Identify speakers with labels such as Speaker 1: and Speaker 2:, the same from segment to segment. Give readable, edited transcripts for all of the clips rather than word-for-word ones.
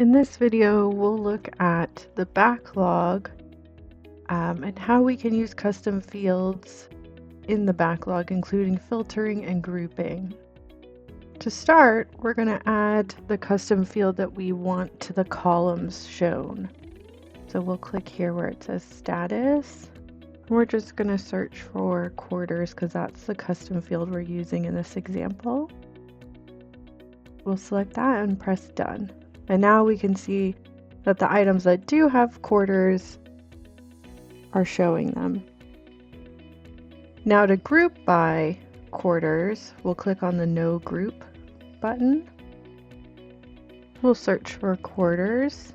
Speaker 1: In this video, we'll look at the backlog and how we can use custom fields in the backlog, including filtering and grouping. To start, we're going to add the custom field that we want to the columns shown. So we'll click here where it says status. We're just going to search for quarters because that's the custom field we're using in this example. We'll select that and press done. And now we can see that the items that do have quarters are showing them. Now to group by quarters, we'll click on the No Group button. We'll search for quarters.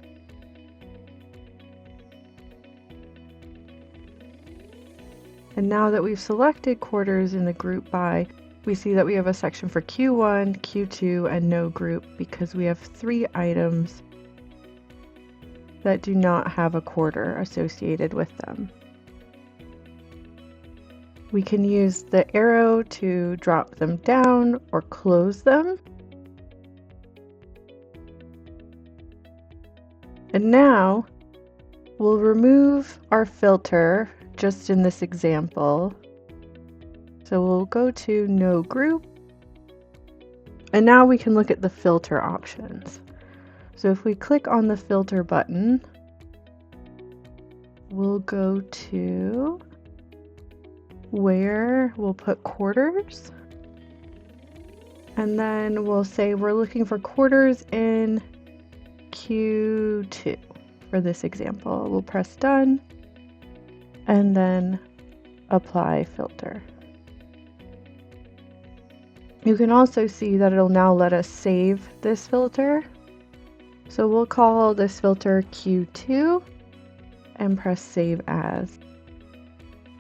Speaker 1: And now that we've selected quarters in the group by, we see that we have a section for Q1, Q2, and no group because we have 3 items that do not have a quarter associated with them. We can use the arrow to drop them down or close them. And now we'll remove our filter just in this example. So we'll go to No Group, and now we can look at the filter options. So if we click on the filter button, we'll go to where we'll put quarters, and then we'll say we're looking for quarters in Q2 for this example. We'll press done and then apply filter. You can also see that it'll now let us save this filter. So we'll call this filter Q2 and press save as.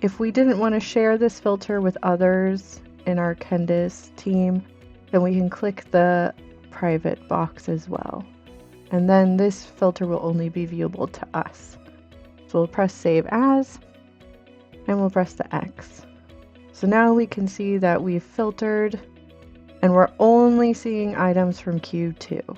Speaker 1: If we didn't want to share this filter with others in our Kendis team, then we can click the private box as well. And then this filter will only be viewable to us. So we'll press save as, and we'll press the X. So now we can see that we've filtered and we're only seeing items from Q2.